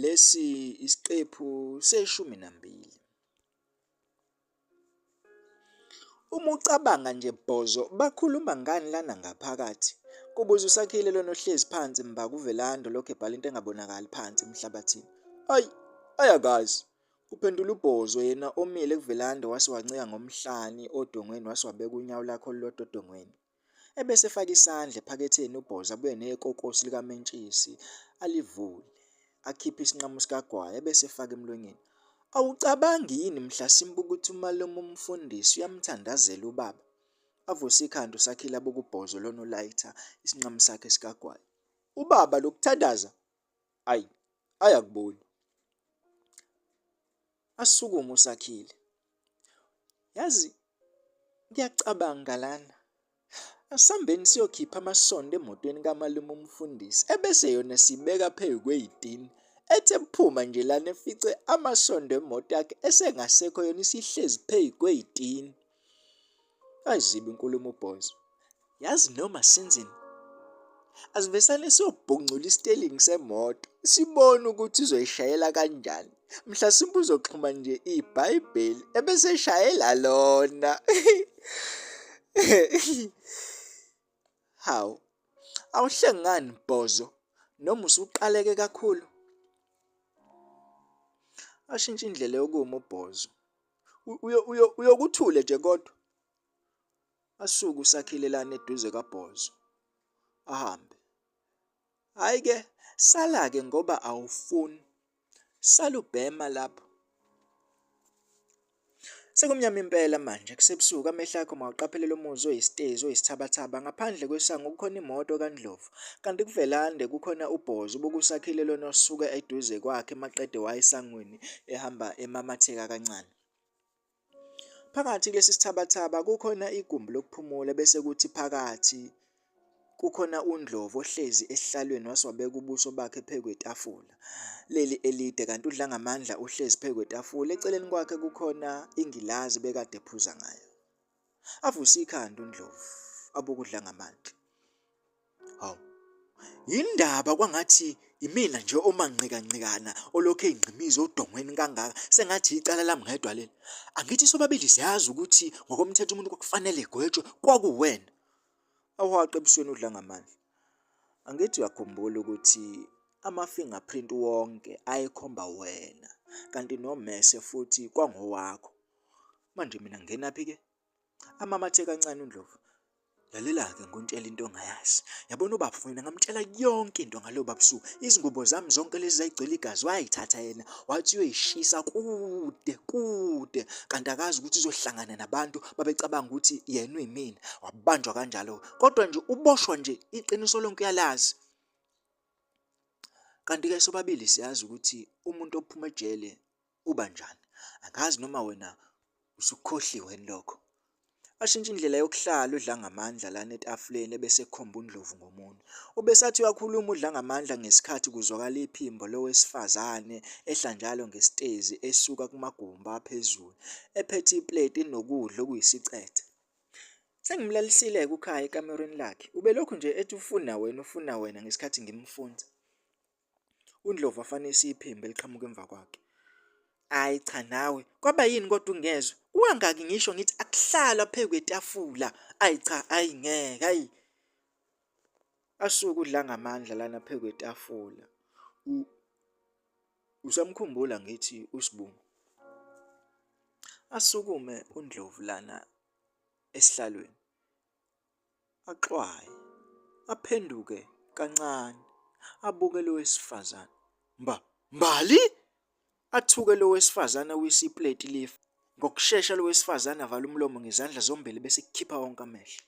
Lesi isiqephu se12. Uma ucabanga nje Bhozo bakhuluma ngani lana ngaphakathi? Kubuza uSakhile lona ohlezi phansi mba kuVelando lokho ebhala into engabonakali phansi emhlabathini. Ayakazi, kuphendula uBhozo yena omile kuVelando wase wancika ngomhlani odongweni wase wabeka unyawo lakhe olulodwa odongweni. Ebese efaka isandla ephaketheni uBhozo abuye nekokosi likamentshisi alivule, akhiphe isinqamu sikaGwayi ebese efaka emlonyeni. Awucabangi yini Mhlasimba ukuthi umalume umfundisi uyamthandazela ubaba? Avuse ikhanda uSakhile abuka uBhozo lona olayitha isinqamu sakhe sikaGwayi. Ubaba lokuthandaza? Ayakuboni. Asukuma uSakhile. Yazi ngiyacabanga lana. Asambeni siyokhipha amasondo emotweni kamalume umfundisi ebese yona sibeka phezu kwey'tini. Ethe buphuma nje lana efice amasondo emoto yakhe esengasekho yona isihlezi phezu kwey'tini. Ayiziba inkulumo uBhozo. Yazi noma senzeni, asivesane siyobhuncula isitelingi semoto sibone ukuthi uzoyishayela kanjani. Mhlasimbe uzoxhuma nje iBhayibheli ebese eshayela lona. Hawu, awuhlengani Bhozo noma usuqaleke kakhulu? Ashintsha indlela yokuma uBhozo. Uyokuthule nje kodwa. Asuke uSakhile lana eduze kaBhozo ahambe. Hhayi-ke sala-ke ngoba awufuni. Sala ubhema lapho. Sekumnyama impela manje kusebusuku amehlo akho mawuqaphelele umuzi oyisitezi oyisithabathaba ngaphandle kwesango kukhona imoto kaNdlovu kanti kuVelande kukhona uBhozo ubuka uSakhile lona osuka eduze kwakhe maqede wayesangweni ehamba emamatheka kancane. Phakathi kulesi sithabathaba kukhona igumbi lokuphumula bese kuthi phakathi kukhona uNdlovu ohlezi esihlalweni wase wabeka ubuso bakhe phezu kwetafula leli elide kanti uDlangamandla uhlezi phezu kwetafula eceleni kwakhe kukhona ingilazi bekade ephuza ngayo. Avuse ikhanda uNdlovu abuka uDlangamandla. Hawu, yindaba kwangathi imina nje omanqikancikana olokhu ey'ngqimiza odongweni kangaka sengathi icala lami ngedwa leli. Angithi sobabili siyazi ukuthi ngokomthetho umuntu kwakufanele egwetshwe kwakuwena. Awuhaqe ebusweni uDlangamandla. Angithi uyakhumbula ukuthi ama-fingerprint wonke ayekhomba wena kanti nomese futhi kwangowakho. Manje mina ngingenaphi-ke? Amamathe kancane uNdlovu. Lalela-ke nguntshela into ongayazi. Yabona ubaba mina ngamtshela yonke into ngaloyo babusuku. Izingubo zami zonke lezi zayigcwele igazi wayithatha yena wathi uyoyishisa kude kanti akazi ukuthi uzohlangana nabantu babecabanga ukuthi yena uyimina. Wabanjwa kanjalo kodwa nje uboshwa nje iqiniso lonke uyalazi. Kanti-ke sobabili siyazi ukuthi umuntu ophuma ejele uba njani. Angazi noma wena usukhohliwe lokho. Ashintsha indlela yokuhlala uDlangamandla lana etafuleni ebese ekhomba uNdlovu ngomunwe. Ubesathi uyakhuluma uDlangamandla ngesikhathi kuzwakala iphimbo lowesifazane ehla njalo ngesitezi esuka kumagumba aphezulu ephethe ipleti enokudla okuyisicethe. Sengimlalisile-ke ukhaya ekamerweni lakhe. Ubelokhu nje ethi ufuna wena ngesikhathi ngimfunza. uNdlovu afanisa iphimbo eliqhamuka emva kwakhe. Ayi cha nawe, kwaba yini kodwa ungezwe? Wangaki ngisho ngithi akuhlalwa phezu kwetafula. Ayi cha, ayi ngeke, ayi. Asuke uDlangamandla lana phezu kwetafula. Usamkhumbula ngithi uSibungu. Asukume uNdlovu lana esihlalweni. Axwaye, aphenduke kancane, abuke lo wesifazane. Mbali? Athuke lo wesifazane uyisipleti lifa. Ngokushesha lo wesifazane avala umlomo ngezandla zombili bese kukhipha wonke amehlo.